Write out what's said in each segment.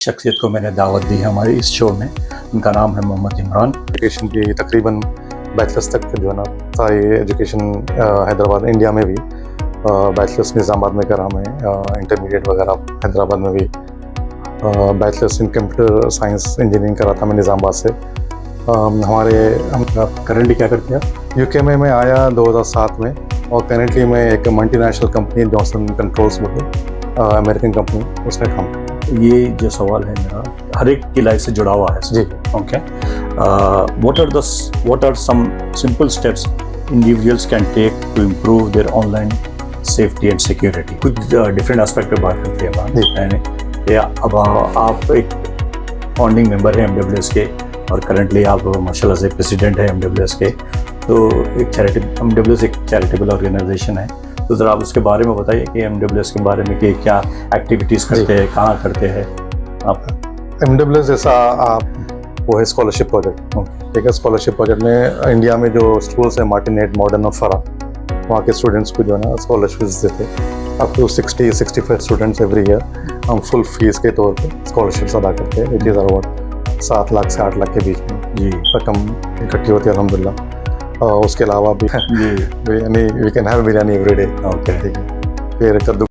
शख्सियत को मैंने दावत दी है हमारे इस शो में। उनका नाम है मोहम्मद इमरान। एजुकेशन की तकरीबन बैचलर्स तक जो है ना था ये एजुकेशन हैदराबाद इंडिया में भी बैचलर्स निज़ामाबाद में करा मैं, इंटरमीडिएट वगैरह हैदराबाद में भी, bachelors in computer science engineering करा था मैं निज़ामाबाद से। हम करंटली क्या करते हैं? यूके में मैं आया 2007 में और करेंटली मैं एक मल्टीनेशनल कंपनी जॉनसन कंट्रोल्स बोले अमेरिकन कंपनी उसमें काम करता हूँ। ये जो सवाल है मेरा हर एक की लाइफ से जुड़ा हुआ है जी। Okay, what are some simple steps individuals can take to improve their online safety and security? कुछ डिफरेंट एस्पेक्ट पे बात करते हैं। अब आप एक फाउंडिंग मेंबर हैं एमडब्ल्यूएस के और करंटली आप माशाल्लाह से प्रेसिडेंट हैं एमडब्ल्यूएस के। तो एमडब्ल्यूएस एक चैरिटेबल ऑर्गेनाइजेशन है, तो ज़रा आप उसके बारे में बताइए कि एमडब्ल्यूएस के बारे में कि क्या एक्टिविटीज़ करते हैं, कहाँ करते हैं आप? एमडब्ल्यूएस जैसा आप वो है स्कॉलरशिप प्रोजेक्ट, ठीक है। स्कॉलरशिप प्रोजेक्ट में इंडिया में जो स्कूल्स है मार्टिनेट, मॉडर्न और फरा, वहाँ के स्टूडेंट्स को जो है ना स्कॉलरशिप्स देते up to 60-65 students every year. हम फुल फीस के तौर पे स्कॉलरशिप्स अदा करते हैं, विच इज़ अराउंड 7 लाख से 8 लाख के बीच में जी रकम इकट्ठी होती है अल्हम्दुलिल्लाह। उसके अलावा भी biryani, we can have biryani every day, okay, ठीक है। फिर कद्दू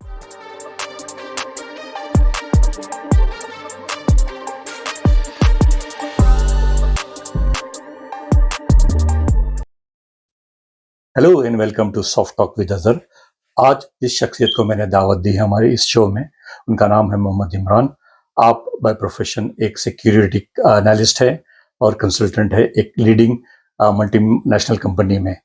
hello and welcome to Soft Talk with Azhar. आज जिस शख्सियत को मैंने दावत दी है हमारे इस शो में, उनका नाम है मोहम्मद इमरान। आप बाय प्रोफेशन एक सिक्योरिटी एनालिस्ट है और कंसल्टेंट है एक लीडिंग मल्टीनेशनल कंपनी में।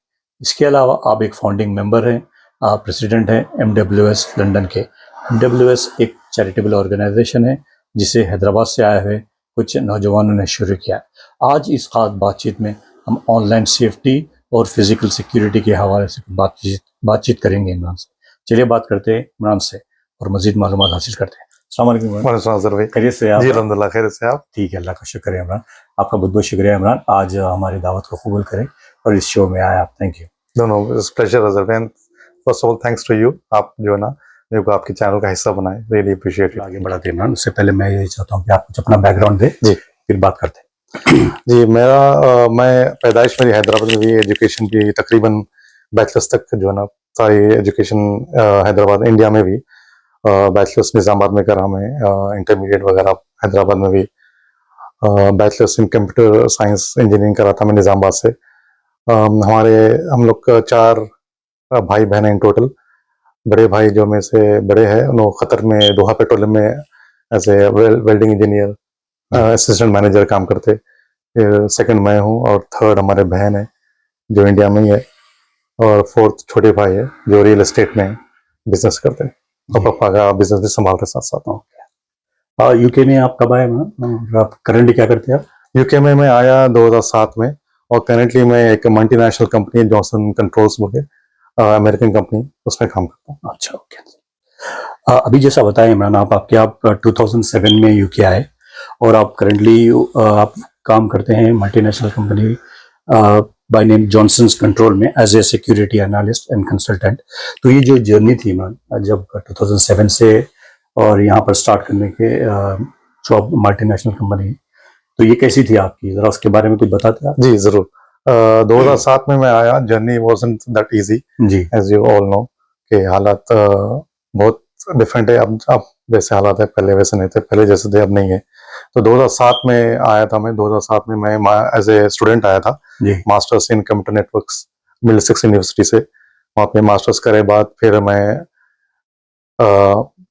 इसके अलावा आप एक फाउंडिंग मेंबर हैं, आप प्रेसिडेंट हैं एमडब्ल्यूएस लंदन के। एमडब्ल्यूएस एक चैरिटेबल ऑर्गेनाइजेशन है जिसे हैदराबाद से आए हुए कुछ नौजवानों ने शुरू किया। आज इस खास बातचीत में हम ऑनलाइन सेफ्टी और फिजिकल सिक्योरिटी के हवाले से बातचीत करेंगे इमरान से। चलिए बात करते हैं इमरान से और मजीद मालूमात हासिल करते हैं। अस्सलाम वालेकुम इमरान। खैरियत से आप? जी अल्हम्दुलिल्लाह खैरियत से आप? ठीक है, अल्लाह का शुक्र है इमरान। आपका बहुत बहुत शुक्रिया इमरान, आज हमारी दावत को कबूल करें और इस शो में आए आप। Thank you. No it's pleasure Azhar man. First of all thanks to you, आप जो है ना मेरे को आपके चैनल का हिस्सा बनाए, रियली अप्रिशिएट। आगे बढ़ाते हैं इमरान, उससे पहले मैं यही चाहता हूँ कि आप कुछ अपना बैकग्राउंड दें, जी फिर बात करते हैं। जी मैं पैदाइश मेरी हैदराबाद में हुई। एजुकेशन की तकरीबन बैचलर्स तक जो है ना था ये एजुकेशन हैदराबाद इंडिया में भी, बैचलर्स निज़ामाबाद में करा मैं, इंटरमीडिएट वगैरह हैदराबाद में भी, bachelors in computer science engineering करा था मैं निज़ामाबाद से। हम लोग 4 भाई बहन हैं इन टोटल। बड़े भाई जो में से बड़े हैं उन्होंने क़तर में दोहा पेट्रोलियम में as a welding engineer assistant manager काम करते। फिर सेकंड मैं हूँ और थर्ड हमारे बहन है जो इंडिया में ही है, और फोर्थ छोटे भाई है जो रियल एस्टेट में बिजनेस करते हैं और पापा का बिजनेस भी संभालते साथ साथ। यूके में आप कब आए इमरान? आप करंटली क्या करते हैं आप? यूके में मैं आया 2007 में और करेंटली मैं एक मल्टीनेशनल कंपनी जॉनसन कंट्रोल्स बोले अमेरिकन कंपनी उसमें काम करता हूँ। अच्छा, ओके। अभी जैसा बताया इमरान, आप 2007 में यूके आए और आप करंटली आप काम करते हैं multinational company by name Johnson control में as a security analyst and consultant. तो ये जो जर्नी थी इमरान, जब 2007 से और यहाँ पर स्टार्ट करने के जॉब मल्टीनेशनल कंपनी, तो ये कैसी थी आपकी? जरा उसके बारे में कुछ बताते आप? जी जरूर। 2007 में मैं आया, जर्नी वाजंट दैट इजी जी, एज यू ऑल नो कि हालात बहुत डिफरेंट है। अब जैसे हालात है पहले वैसे नहीं थे, पहले जैसे थे अब नहीं है। तो 2007 में आया था मैं। 2007 में मैं एज ए स्टूडेंट आया था, masters in computer networks Middlesex university से। वहाँ पे मास्टर्स करे बाद फिर मैं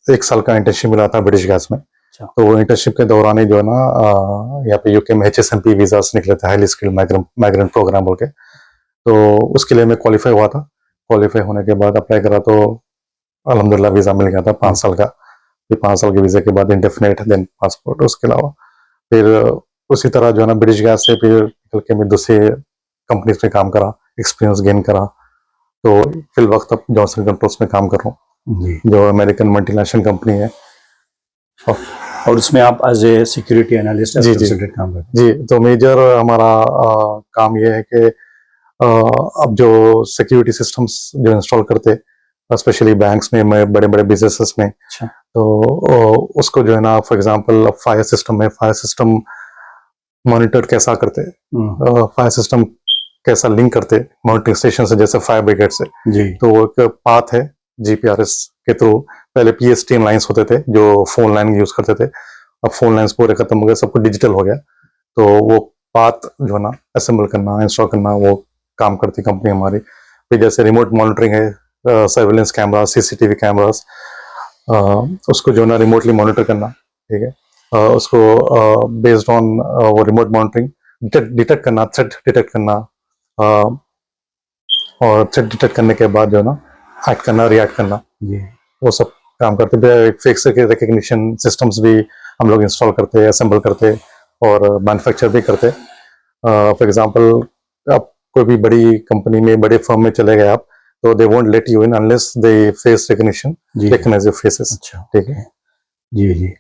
1 साल का इंटर्नशिप मिला था ब्रिटिश गैस में। तो वो इंटर्नशिप के दौरान ही जो है ना यहाँ पे यूके में HSMP वीजास निकले थे, हाईली स्किल्ड माइग्रेंट प्रोग्राम बोल के। तो उसके लिए मैं क्वालिफाई हुआ था। क्वालिफाई होने के बाद अप्लाई करा तो अल्हम्दुलिल्लाह वीज़ा मिल गया था 5 साल का। फिर 5 साल के वीज़े के बाद इंडेफिनेट देन पासपोर्ट। उसके अलावा फिर उसी तरह जो है ना ब्रिटिश गैस से फिर निकल के मैं दूसरे कंपनीज में काम करा, एक्सपीरियंस गेन करा। तो फिल वक्त अब जॉनसन कंट्रोल्स में काम कर रहा हूँ जो अमेरिकन मल्टीनेशनल कंपनी है। और उसमें आप एज ए सिक्योरिटी एनालिस्ट काम करते हैं? जी, तो मेजर हमारा काम ये है कि अब जो सिक्योरिटी सिस्टम्स जो इंस्टॉल करते, स्पेशली बैंक्स में, बड़े बड़े बिजनेसेस में, तो उसको जो है ना, फॉर एग्जांपल फायर सिस्टम में फायर सिस्टम मॉनिटर कैसा करते हैं, फायर सिस्टम कैसा लिंक करते हैं मॉनिटरिंग स्टेशन से, जैसे फायर ब्रिगेड से। जी तो वो एक पाथ है जीपीआरएस के थ्रू। पहले पीएसटीएन लाइंस होते थे जो फोन लाइन यूज करते थे, अब फोन लाइंस पूरे खत्म हो गए, सब कुछ डिजिटल हो गया। तो वो पाथ जो है ना असेंबल करना, इंस्टॉल करना, वो काम करती कंपनी हमारी। फिर जैसे रिमोट मॉनिटरिंग है, सर्वेलेंस कैमरा, सीसीटीवी कैमरास, उसको जो है ना रिमोटली मॉनिटर करना, ठीक है। उसको बेस्ड ऑन वो रिमोट मॉनिटरिंग डिटेक्ट करना, थ्रेट डिटेक्ट करना, और थ्रेट डिटेक्ट करने के बाद जो है ना एक्ट करना, रिएक्ट करना, जी वो सब काम करते हैं। फेस रिकग्निशन सिस्टम्स भी हम लोग इंस्टॉल करते हैं, असेंबल करते हैं और मैन्युफैक्चर भी करते हैं। फॉर एग्जांपल, आप कोई भी बड़ी कंपनी में, बड़े फर्म में चले गए आप, तो they won't let you in unless they face recognition जी रिकग्नाइज योर फेसेस, अच्छा ठीक है। जी जी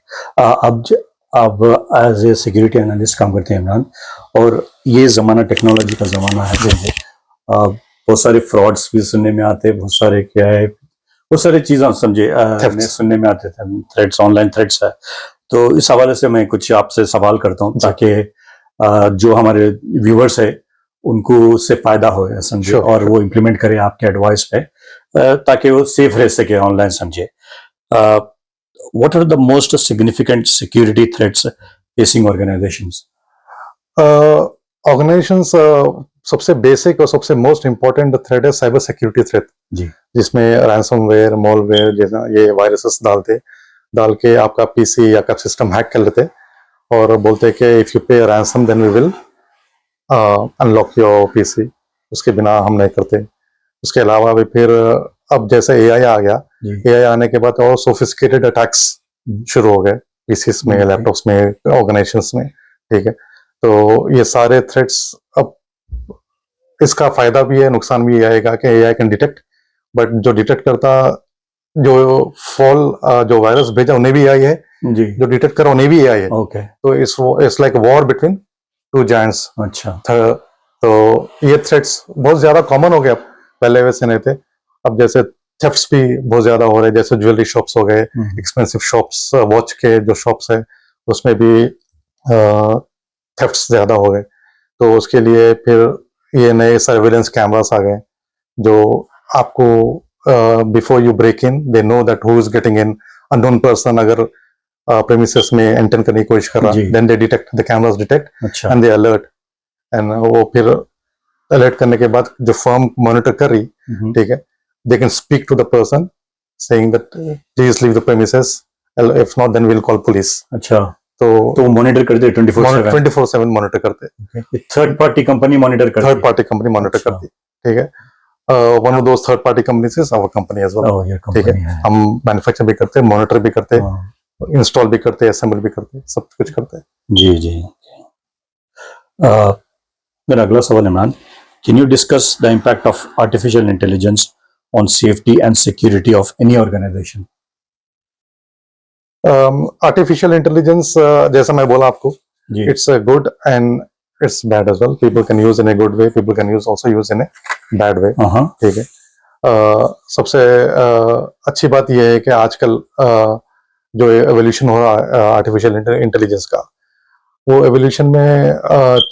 अब एज ए सिक्योरिटी एनालिस्ट काम करते हैं इमरान, और ये ज़माना टेक्नोलॉजी का ज़माना है। जी बहुत सारे फ्रॉड्स भी सुनने में आते हैं, बहुत सारे क्या है, बहुत सारी चीज़ें समझे Thefts. में सुनने में आते थे, थ्रेड्स, ऑनलाइन थ्रेड्स है। तो इस हवाले से मैं कुछ आपसे सवाल करता हूँ, जी। ताकि जो हमारे व्यूवर्स है उनको उससे फायदा हो, समझे, Sure, और sure. वो इम्प्लीमेंट करें आपके एडवाइस पे, ताकि वो सेफ रह सके ऑनलाइन, समझे। What are the most significant security threats facing organizations? Organisations सबसे बेसिक और सबसे मोस्ट इम्पोर्टेंट थ्रेट है साइबर सिक्योरिटी थ्रेट, जी जिसमें रैंसमवेयर, मॉलवेयर जैसा ये वायरसेस डाल के आपका पीसी या आपका सिस्टम हैक कर लेते और बोलते हैं कि if you pay ransom then we will unlock your PC. उसके बिना हम नहीं करते। उसके अलावा भी फिर अब जैसे एआई आ गया, जी एआई आने के बाद और सोफिस्टिकेटेड अटैक्स शुरू हो गए पीसीस में, Okay. लैपटॉप्स में, ऑर्गेनाइजेशंस में, ठीक है। तो ये सारे थ्रेट्स, अब इसका फायदा भी है, नुकसान भी आएगा कि एआई कैन डिटेक्ट, बट जो डिटेक्ट करता, जो जो वायरस भेजा उन्हें भी एआई है, जी जो डिटेक्ट करा उन्हें भी एआई है। ओके तो it's like war between two giants. अच्छा तो ये थ्रेट्स बहुत ज्यादा कॉमन हो गया, पहले वैसे नहीं थे। अब जैसे थेफ्ट्स भी बहुत ज्यादा हो रहे हैं, जैसे ज्वेलरी शॉप्स हो गए, एक्सपेंसिव शॉप्स, वॉच के जो शॉप्स है उसमें भी थेफ्ट्स ज्यादा हो गए। तो उसके लिए फिर ये नए सर्विलेंस कैमरास आ गए, जो आपको before you break in they know that who is getting in. Unknown person अगर प्रेमिसेस में एंटर करने की कोशिश कर रहा, जी then they detect, the cameras detect अच्छा एंड दे अलर्ट। एंड वो फिर अलर्ट करने के बाद जो फर्म मॉनिटर कर रही, ठीक है, they can speak to the person saying that please leave the premises, if not then will call police. अच्छा तो तो मॉनिटर करते हैं 24/7? 24/7 मॉनिटर करते हैं। थर्ड पार्टी कंपनी मॉनिटर करती थर्ड पार्टी कंपनी मॉनिटर अच्छा। करती है, ठीक है। One of those third party companies is our company as well, oh ये ठीक है। कंपनी है हम मैन्युफैक्चर भी करते हैं, मॉनिटर भी करते हैं, हाँ, इंस्टॉल भी करते हैं, असेंबल भी करते हैं, सब कुछ करते हैं। जी जी मेरा अगला सवाल Imran, can you discuss the impact of artificial intelligence on safety and security of any organisation? Artificial intelligence, जैसा मैं बोला आपको, जी it's a good and it's bad as well. People can use in a good way, people can also use in a bad way, हाँ ठीक है। सबसे अच्छी बात यह है कि आजकल जो एवोल्यूशन हो रहा है आर्टिफिशियल इंटेलिजेंस का, वो एवोल्यूशन में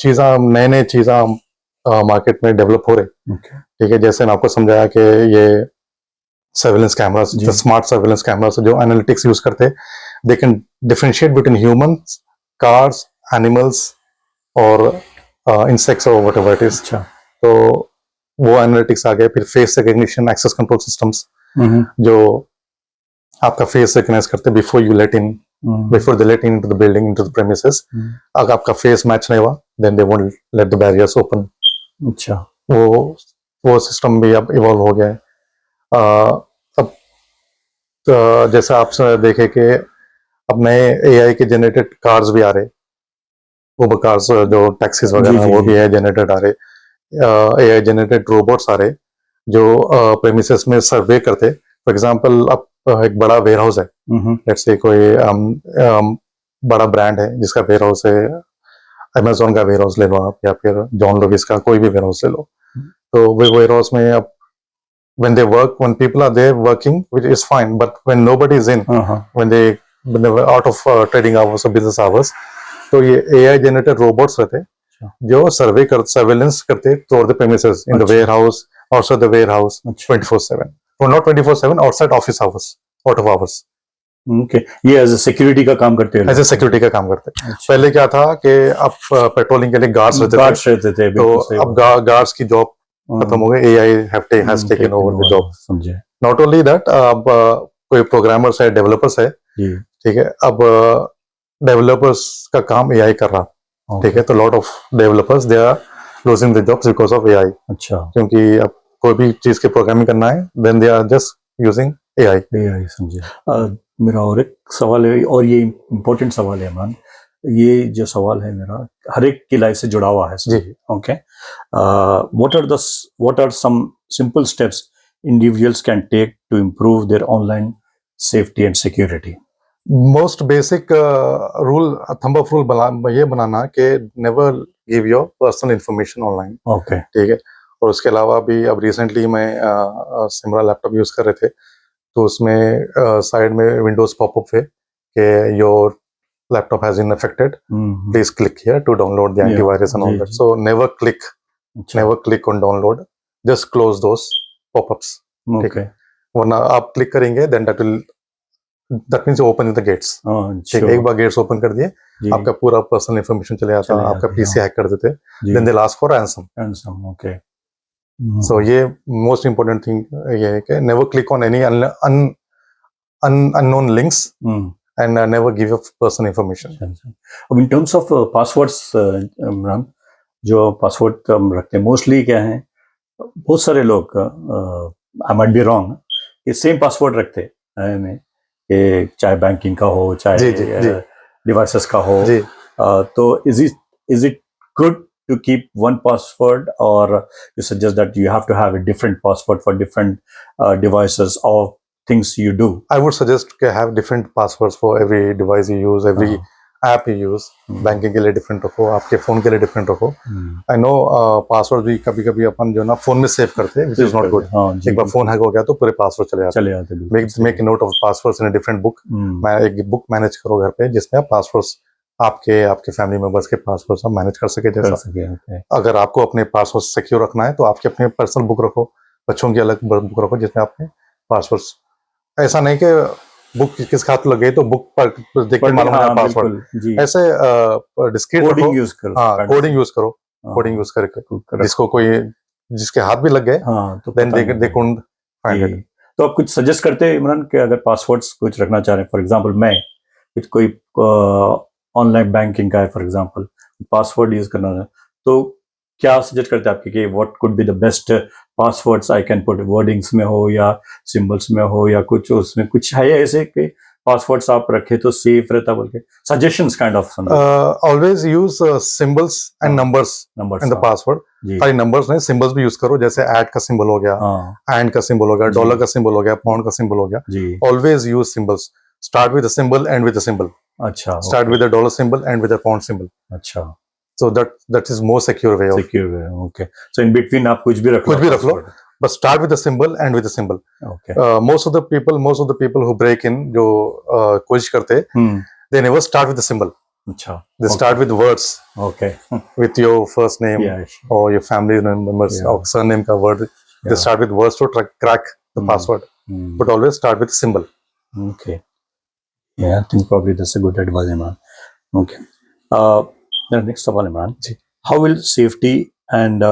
चीज़ा, नए नए चीज़ा मार्केट में डेवलप हो रहे, ओके ठीक है। जैसे मैं आपको समझाया कि ये सर्वेलेंस कैमरास, जी। जो स्मार्ट सर्वेलेंस कैमरास जो एनालिटिक्स यूज करते, they can differentiate between humans, cars, animals और इंसेक्ट्स और व्हाटएवर इट इज। अच्छा तो वो एनालिटिक्स आ गए। फिर face recognition, access control systems, जो आपका फेस रिकग्नाइज करते before you let in, before they let in into the building, into the premises. अगर आपका फेस मैच नहीं हुआ, then they won't let the barriers open. अच्छा वो सिस्टम भी अब इवॉल्व हो गया है। अब जैसा आप देखे कि अब नए एआई के जनरेटेड कार्स भी आ रहे, उबर कार्स, जो टैक्सीज वगैरह जी, वो जी। भी एआई जनरेटेड आ रहे, एआई जनरेटेड रोबोट्स आ रहे, जो प्रेमिसेस में सर्वे करते। फॉर एग्जांपल, अब एक बड़ा वेयर हाउस है, लेट्स से कोई बड़ा ब्रांड है जिसका वेयर हाउस है, अमेजोन का वेयर हाउस ले लो आप, या फिर जॉन लुइस का कोई भी वेयर हाउस ले लो। तो वो वेयर हाउस में अब when they work, when people are there working, which is fine, but when nobody is in, when they were out of trading hours or business hours, तो ये AI generated robots रहते जो surveillance करते toward the premises in the warehouse, outside the warehouse, 24/7. Well, not 24/7, outside office hours, out of hours. Okay. ये as a security का काम करते हैं, ऐसे सिक्योरिटी का काम करते हैं। पहले क्या था कि अब पेट्रोलिंग के लिए गार्ड्स रहते थे, तो अब गार्ड्स की जॉब खत्म हो गई, AI has taken over the job. समझे। Not only that, अब कोई प्रोग्रामर्स है, डेवलपर्स है, ठीक है, अब डेवलपर्स का काम AI कर रहा, ठीक है, तो lot of developers they are losing the jobs because of AI। अच्छा, क्योंकि अब कोई भी चीज की प्रोग्रामिंग करना है, then they are just using AI। समझे। मेरा और एक सवाल है, और ये इम्पोर्टेंट सवाल है इमरान, ये जो सवाल है मेरा हर एक की लाइफ से जुड़ा हुआ है जी। Okay, what are some simple steps individuals can take to improve their online safety and security? Most basic rule, thumb of rule ये बनाना कि never give your personal information online. Okay, ठीक है। और उसके अलावा भी अब रिसेंटली मैं सिमरा लैपटॉप यूज कर रहे थे, तो उसमें साइड में विंडोज पॉपअप है कि your laptop has been affected, please click here to download the antivirus and all that. So never click on download, just close those pop-ups. Okay. वरना आप क्लिक करेंगे then that means you open the gates. ठीक है, एक बार gates open कर दिए, आपका पूरा पर्सनल इंफॉर्मेशन चले जाता है, आपका पीसी हैक कर देते, then they ask for ransom. Okay. So ये most important thing ये है कि never click on any unknown links. And never give your personal information. अब in terms of passwords, Imran, जो पासवर्ड हम रखते हैं मोस्टली क्या है, बहुत सारे लोग आई माइट बी रॉन्ग कि सेम पासवर्ड रखते हैं, कि चाहे बैंकिंग का हो, चाहे डिवाइसेस का हो, तो is it good to keep one password, or you suggest that you have to have a different password for different devices or things you do? I would suggest to have different passwords for every device you use, every app you use. Banking के लिए different रखो, आपके phone के लिए different रखो। I know password भी कभी कभी अपन जो ना फोन में सेव करते हैं, which is not good. एक बार फोन हैक हो गया तो पूरे पासवर्ड चले जाते। Make note of passwords in a different book. मैं एक बुक मैनेज करो घर पे, जिसमें आप पासवर्ड्स आपके फैमिली मेंबर्स के पासवर्ड्स आप मैनेज कर सके। जैसा अगर आपको अपने पासवर्ड सिक्योर रखना है तो आपके अपने पर्सनल बुक रखो, बच्चों की अलग बुक रखो जिसमें आपने पासवर्ड्स, ऐसा नहीं कि बुक किस हाथ लगे तो बुक पर देख के मालूम है पासवर्ड। ऐसे डिस्क्रीट कोडिंग यूज करो, कोडिंग यूज करो, कोडिंग यूज करके जिसको कोई जिसके हाथ भी लग गए तो then they couldn't find it. तो आप कुछ सजेस्ट करते हैं इमरान कि अगर पासवर्ड्स कुछ रखना चाह रहे हैं, फॉर एग्जांपल मैं कुछ कोई ऑनलाइन बैंकिंग का है, फॉर एग्जांपल पासवर्ड यूज करना है, तो क्या सजेस्ट करते हैं आपके कि what could be the best passwords I can put, wordings में हो या सिंबल्स में हो या कुछ उसमें कुछ है ऐसे कि पासवर्ड्स आप रखे तो सेफ रहता, बोल के suggestions kind of? Always use symbols and numbers in the password. खाली नंबर्स नहीं, सिंबल्स भी यूज करो, जैसे ऐट का सिंबल हो गया, एंड का सिंबल हो गया, डॉलर का सिंबल हो गया, पाउंड का सिंबल हो गया। Always use symbols, start with a symbol, end with a symbol. अच्छा, start with a dollar symbol, end with a pound symbol. अच्छा, so that is more secure way of okay. So in between आप कुछ भी रख लो, but start with a symbol and with a symbol. Okay. Most of the people who break in जो कोशिश करते they never start with a symbol. अच्छा, they start with words. Okay. with your first name or your family members or surname का word. They start with words to crack the password. But always start with a symbol. Okay. Yeah, I think probably that's a good advice, man. Okay. Next सवाल Imran, how will safety and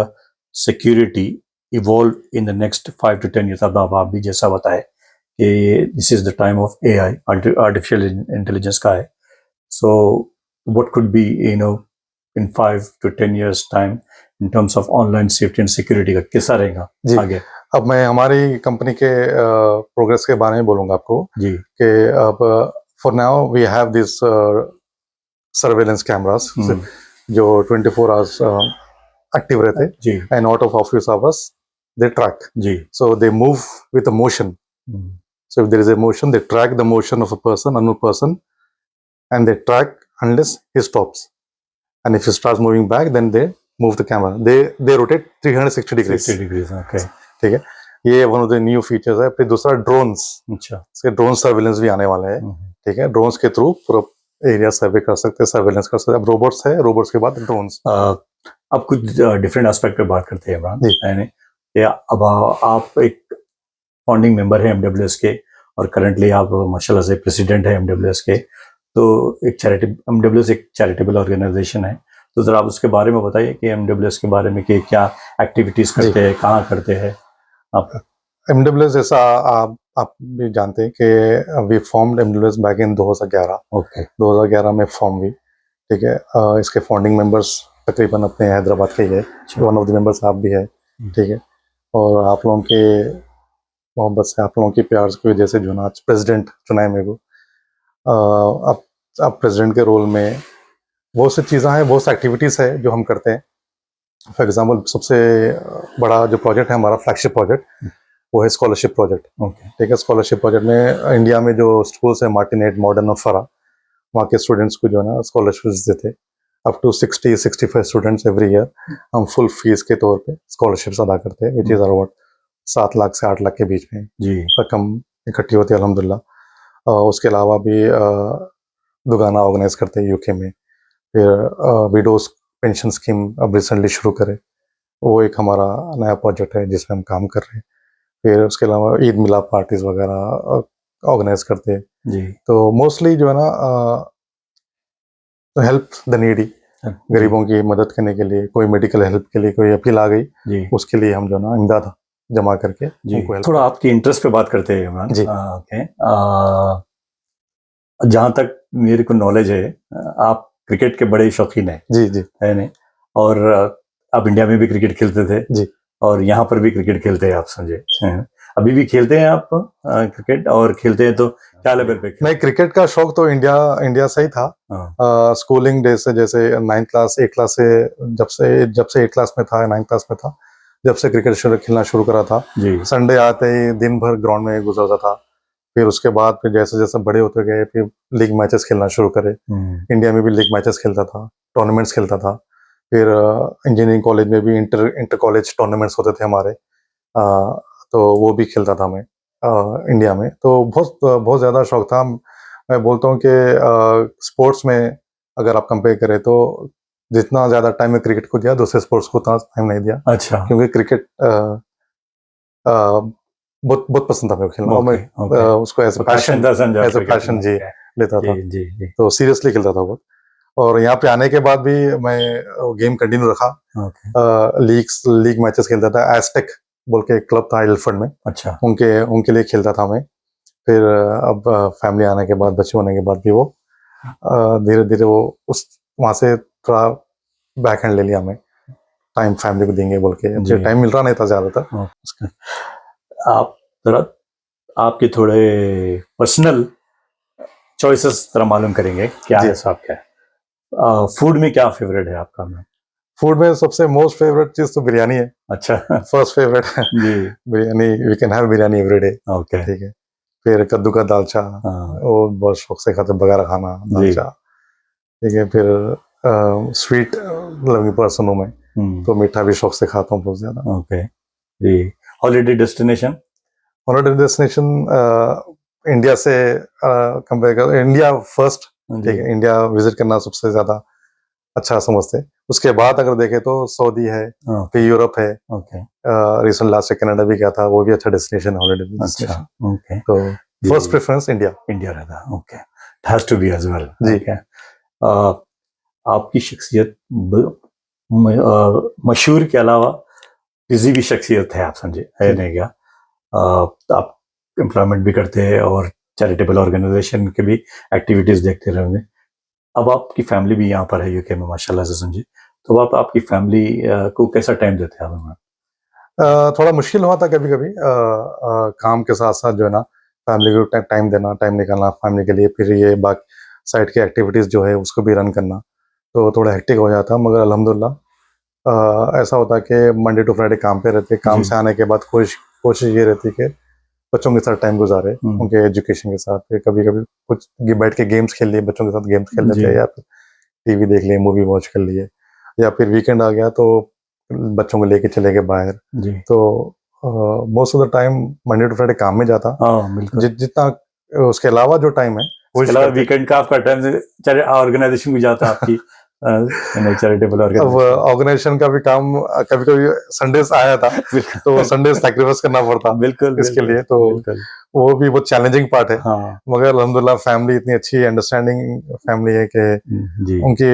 security evolve in the next 5 to 10 years? अब आप भी जैसा बताए कि this is the time of AI, artificial intelligence का है, so what could be in 5 to 10 years time in terms of online safety and security का कैसा रहेगा आगे? अब मैं हमारी कंपनी के प्रोग्रेस के बारे में बोलूंगा आपको जी, कि अब for now we have this surveillance cameras जो 24 hours active रहते जी, and out of office hours they track ji, so they move with a motion. So if there is a motion, they track the motion of a person, unknown person, and they track unless he stops, and if he starts moving back then they move the camera, they rotate 360 degrees. 60 degrees, okay, ठीक है। ये one of the new features है। फिर दूसरा drones, अच्छा। इसके drone surveillance भी आने वाले हैं। ठीक है, ड्रोन्स के थ्रू पूरा एरिया सर्वे कर सकते हैं, सर्विलेंस कर सकते हैं। अब रोबोट्स है, रोबोट्स के बाद ड्रोन्स। अब कुछ डिफरेंट एस्पेक्ट पे बात करते हैं इमरान, जी। यानी कि अब आप एक फाउंडिंग मेंबर हैं एमडब्ल्यूएस के, और करंटली आप माशाल्लाह से प्रेसिडेंट हैं एमडब्ल्यूएस के। तो एमडब्ल्यूएस एक चैरिटेबल ऑर्गेनाइजेशन है, तो जरा आप उसके बारे में बताइए कि एमडब्ल्यूएस के बारे में, कि क्या एक्टिविटीज करते हैं, कहाँ करते हैं आप। एमडब्ल्यूएस जैसा आप भी जानते हैं कि we formed MWS back in 2011। Okay. 2011 में फॉर्म हुई। ठीक है, इसके फाउंडिंग मेंबर्स तकरीबन अपने हैदराबाद के ही है। वन ऑफ द मेंबर्स आप भी है। ठीक है, और आप लोगों के मोहब्बत से, आप लोगों के प्यार की वजह से जो ना आज प्रेसिडेंट चुना है मेरे को। अब प्रेसिडेंट के रोल में बहुत सी चीज़ें हैं, बहुत सी एक्टिविटीज़ है जो हम करते हैं। फॉर एग्जांपल सबसे बड़ा जो प्रोजेक्ट है हमारा, फ्लैगशिप प्रोजेक्ट, वो है स्कॉलरशिप प्रोजेक्ट। ओके। ठीक है, स्कॉलरशिप प्रोजेक्ट में इंडिया में जो स्कूल्स है, मार्टिनेट, मॉडर्न और फरा, वहाँ के स्टूडेंट्स को जो है ना स्कॉलरशिप्स देते। Up to 60-65 students every year हम फुल फीस के तौर पे स्कॉलरशिप्स अदा करते हैं, विच इज़ अराउंड 7 लाख से 8 लाख के बीच में जी। रकम इकट्ठी होती है अल्हम्दुलिल्लाह। उसके अलावा भी दुगाना ऑर्गेनाइज करते हैं यूके में। फिर विडोज पेंशन स्कीम अब रिसेंटली शुरू करे, वो एक हमारा नया प्रोजेक्ट है जिसमें हम काम कर रहे हैं। फिर उसके अलावा ईद मिलाद पार्टीज वगैरह ऑर्गेनाइज करते हैं। जी। तो मोस्टली जो है ना हेल्प द नीडी, गरीबों की मदद करने के लिए, कोई मेडिकल हेल्प के लिए कोई अपील आ गई, जी। उसके लिए हम जो है ना इमदाद जमा करके जी। उनको help थोड़ा आपकी इंटरेस्ट पे बात करते हैं इमरान। जी। ओके। जहाँ तक मेरे को नॉलेज है, आप क्रिकेट के बड़े शौकीन हैं, जी जी, है नहीं? और आप इंडिया में भी क्रिकेट खेलते थे जी, और यहाँ पर भी क्रिकेट खेलते हैं आप, समझे हैं? अभी भी खेलते हैं आप क्रिकेट, और खेलते हैं तो क्या लेवल पे खेलते नहीं, क्रिकेट का शौक तो इंडिया से ही था। हैं? स्कूलिंग डेज से, जैसे 9th क्लास 8 क्लास से, जब से 8 क्लास में था, 9th क्लास में था, जब से क्रिकेट खेलना शुरू करा था। जी। संडे आते ही दिन भर ग्राउंड में गुजरता था। फिर उसके बाद फिर जैसे जैसे बड़े होते गए, फिर लीग मैचेस खेलना शुरू करे। इंडिया में भी लीग मैचेस खेलता था, टूर्नामेंट्स खेलता था। फिर इंजीनियरिंग कॉलेज में भी इंटर कॉलेज टूर्नामेंट्स होते थे हमारे, तो वो भी खेलता था मैं इंडिया में। तो बहुत ज़्यादा शौक था। मैं बोलता हूँ कि स्पोर्ट्स में अगर आप कंपेयर करें तो जितना ज़्यादा टाइम मैं क्रिकेट को दिया, दूसरे स्पोर्ट्स को उतना टाइम नहीं दिया। अच्छा। क्योंकि क्रिकेट बहुत बहुत पसंद था मेरे को खेलना, और मैं ओके। उसको एज पैशन था, समझा एज अ क्रिकेट पैशन में। जी लेता था। जी जी जी। तो सीरियसली खेलता था बहुत। और यहाँ पे आने के बाद भी मैं गेम कंटिन्यू रखा। ओके। लीग मैचेस खेलता था। एस्टेक बोल के एक क्लब था एल्फर्ड में, अच्छा। उनके लिए खेलता था मैं। फिर अब फैमिली आने के बाद, बच्चे होने के बाद भी वो धीरे धीरे वो उस वहाँ से थोड़ा बैक हैंड ले लिया मैं, टाइम फैमिली को देंगे बोल के। जी। टाइम मिल रहा नहीं था ज़्यादातर। आप जरा आपके थोड़े पर्सनल चॉइसेस जरा मालूम करेंगे, क्या जी। है साहब, क्या है फूड में क्या फेवरेट है आपका में? फूड में सबसे मोस्ट फेवरेट चीज़ तो बिरयानी है। अच्छा। फर्स्ट फेवरेट जी। Biryani, we can have biryani every day. Okay. ठीक है। फिर कद्दू का दालचा, हाँ। वो बहुत शौक से खाते, बघारा खाना, जी। दालचा। ठीक है। फिर स्वीट लविंग पर्सन हूँ मैं, तो मीठा भी शौक से खाता हूँ बहुत ज़्यादा। ओके जी। Holiday destination? Holiday destination India से कंपेयर कर, इंडिया फर्स्ट। ठीक है, इंडिया विजिट करना सबसे ज़्यादा अच्छा समझते हैं। उसके बाद अगर देखें तो सऊदी है, फिर यूरोप है। ओके। रिसेंट लास्ट कनाडा भी गया था, वो भी अच्छा डेस्टिनेशन, हॉलीडे डेस्टिनेशन। ओके। तो फर्स्ट प्रेफरेंस इंडिया। इंडिया रहता। Okay. Has to be as well. जी। ओके। आपकी शख्सियत मशहूर के अलावा किसी भी शख्सियत है, आप समझे है नहीं क्या? आप एम्प्लॉयमेंट भी करते हैं और चैरिटेबल ऑर्गेनाइजेशन के भी एक्टिविटीज देखते रहेंगे। अब आपकी फैमिली भी यहाँ पर है यूके में माशाल्लाह से, समझे, तो आप आपकी फैमिली को कैसा टाइम देते हैं आप? थोड़ा मुश्किल हुआ था कभी कभी, काम के साथ साथ जो है ना फैमिली को टाइम देना, टाइम निकालना फैमिली के लिए। फिर ये बाकी साइड की एक्टिविटीज़ जो है उसको भी रन करना, तो थोड़ा हेक्टिक हो जाता। मगर अल्हम्दुलिल्लाह ऐसा होता है कि मंडे टू फ्राइडे काम पे रहते। काम से आने के बाद कोशिश ये रहती है कि बच्चों के साथ टाइम गुजारे, उनके एजुकेशन के साथ। फिर कभी कभी कुछ बैठ के गेम्स खेल लिए, बच्चों के साथ गेम्स खेल लेते हैं, या फिर टीवी देख लिए, मूवी वॉच कर लिए, या फिर वीकेंड आ गया तो बच्चों को लेके चले गए बाहर। जी। तो most of the time Monday to Friday काम में जाता, हाँ बिल्कुल। जितना उसके अलावा जो टाइम है वो इसके अलावा वीकेंड का आपका टाइम ऑर्गेनाइजेशन भी जाता है आपकी चैरिटेबल अब ऑर्गेनाइजेशन का भी काम कभी कभी संडेज आया था तो संडे सैक्रिफाइस करना पड़ता बिल्कुल इसके लिए, तो बिल्कुल। वो भी बहुत चैलेंजिंग पार्ट है। हाँ मगर अल्हम्दुलिल्लाह फैमिली इतनी अच्छी अंडरस्टैंडिंग फैमिली है कि जी उनकी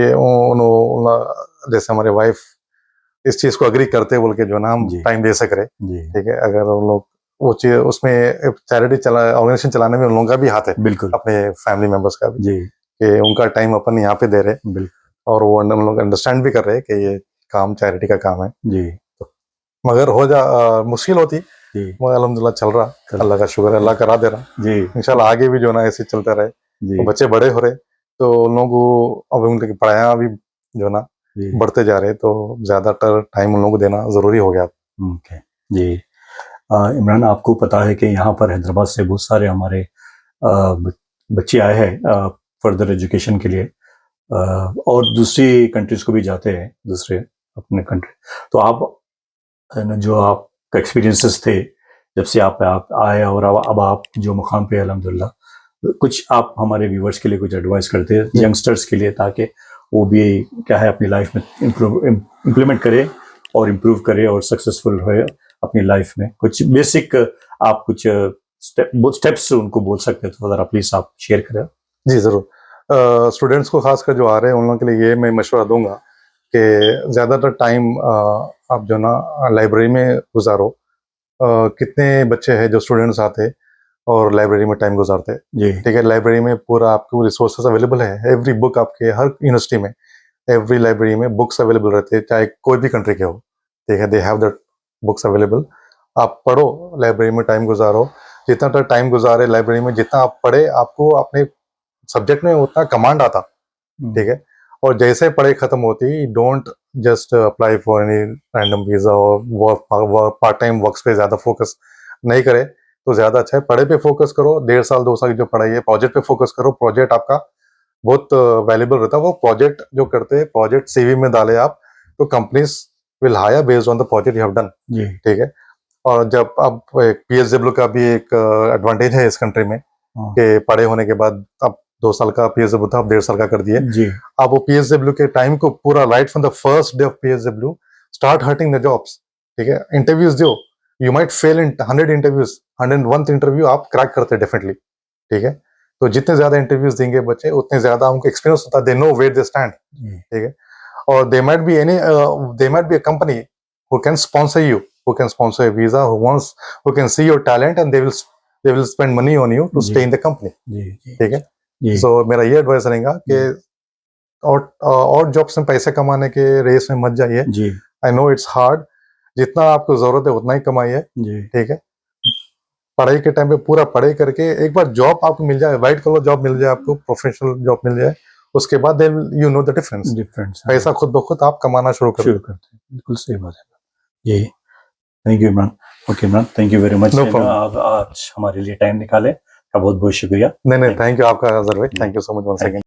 जैसे हमारे वाइफ इस चीज को अग्री करते बोल के जो ना हम जी। टाइम दे सक रहे, जी ठीक है। अगर उन लोग वो चीज उसमें चैरिटी ऑर्गेनाइजेशन चलाने में उन लोगों का भी हाथ है, बिल्कुल अपने फैमिली मेंबर्स का भी, जी कि उनका टाइम अपन यहाँ पे दे रहे बिल्कुल और वो हम लोग अंडरस्टैंड भी कर रहे हैं कि ये काम चैरिटी का काम है। जी मगर मुश्किल होती, जी मगर अल्हम्दुलिल्लाह चल रहा, अल्लाह का शुक्र है, अल्लाह करा दे रहा। जी इंशाल्लाह आगे भी जो ना ऐसे चलता रहे। जी तो बच्चे बड़े हो रहे तो उन लोगों को अब उनकी पढ़ाया भी जो ना जी बढ़ते जा रहे, तो ज्यादातर टाइम उन लोगों को देना जरूरी हो गया। ओके जी। इमरान आपको पता है कि यहाँ पर हैदराबाद से बहुत सारे हमारे बच्चे आए हैं फर्दर एजुकेशन के लिए और दूसरी कंट्रीज को भी जाते हैं, दूसरे अपने कंट्री। तो आप जो आपका एक्सपीरियंसेस थे जब से आप आए और अब आप जो मुकाम पे अल्हम्दुलिल्लाह, कुछ आप हमारे व्यूवर्स के लिए कुछ एडवाइस करते हैं यंगस्टर्स के लिए, ताकि वो भी क्या है अपनी लाइफ में इम्प्लीमेंट करे और इम्प्रूव करे और सक्सेसफुल रहे अपनी लाइफ में। कुछ बेसिक आप कुछ स्टेप्स उनको बोल सकते हैं तो ज़रा प्लीज आप शेयर करें। जी जरूर। स्टूडेंट्स को खासकर जो आ रहे हैं उन लोगों के लिए ये मैं मशवरा दूंगा कि ज़्यादातर टाइम आप जो ना लाइब्रेरी में गुजारो। कितने बच्चे हैं जो स्टूडेंट्स आते और लाइब्रेरी में टाइम गुजारते, जी ठीक है। लाइब्रेरी में पूरा आपको रिसोर्सेज अवेलेबल है, एवरी बुक आपके हर यूनिवर्सिटी में, एवरी लाइब्रेरी में बुक्स अवेलेबल रहते हैं, चाहे कोई भी कंट्री के हो, ठीक है। They have that books available. आप पढ़ो, लाइब्रेरी में टाइम गुजारो। जितना टाइम गुजारे लाइब्रेरी में, जितना आप पढ़े, आपको अपने सब्जेक्ट में उतना कमांड आता, ठीक है। और जैसे पढ़ाई खत्म होती, don't just apply for any random visa और पार्ट टाइम वर्क्स पे ज्यादा फोकस नहीं करे तो ज्यादा अच्छा है। पढ़ाई पे फोकस करो, 1.5 साल 2 साल की जो पढ़ाई है, प्रोजेक्ट पे फोकस करो। प्रोजेक्ट आपका बहुत वैल्यूबल रहता है। वो प्रोजेक्ट जो करते हैं, प्रोजेक्ट सीवी में डाले आप, तो companies will hire based on the project you have done, जी ठीक है। और जब अब पीएसडब्ल्यू का भी एक एडवांटेज है इस कंट्री में कि पढ़े होने के बाद अब 2 साल का पीएसडब्ल्यू था, अब 1.5 साल का कर दिए। जी आप वो पीएसडब्ल्यू के टाइम को पूरा right from the first day of PSW start hurting the jobs, ठीक है। इंटरव्यूज दो, you might fail in 100 interviews, 101th interview आप क्रैक करते डेफिनेटली, ठीक है। तो जितने ज्यादा इंटरव्यूज देंगे बच्चे, उतने ज्यादा उनको एक्सपीरियंस होता है, they know where they stand, ठीक है। और they might be a company who can sponsor you, who can sponsor a visa, who can see your talent and they will spend money on you to stay in the company, ठीक है। जी सो मेरा ये advice रहेगा कि और jobs में पैसे कमाने के रेस में मत जाइए। जी आई नो इट्स हार्ड, जितना आपको जरूरत है उतना ही कमाइए, जी ठीक है। पढ़ाई के टाइम पे पूरा पढ़ाई करके एक बार जॉब आपको मिल जाए, वाइट कलर जॉब मिल जाए, आपको प्रोफेशनल जॉब मिल जाए, उसके बाद you know the difference, difference पैसा खुद ब खुद आप कमाना शुरू करो। शुरू करते हैं, बिल्कुल सही बात है। यही, thank you Imran. Okay Imran, thank you very much. No problem. आप आज हमारे लिए टाइम निकाले, का बहुत बहुत शुक्रिया। नहीं, थैंक यू आपका अजहर भाई, thank you so much once again.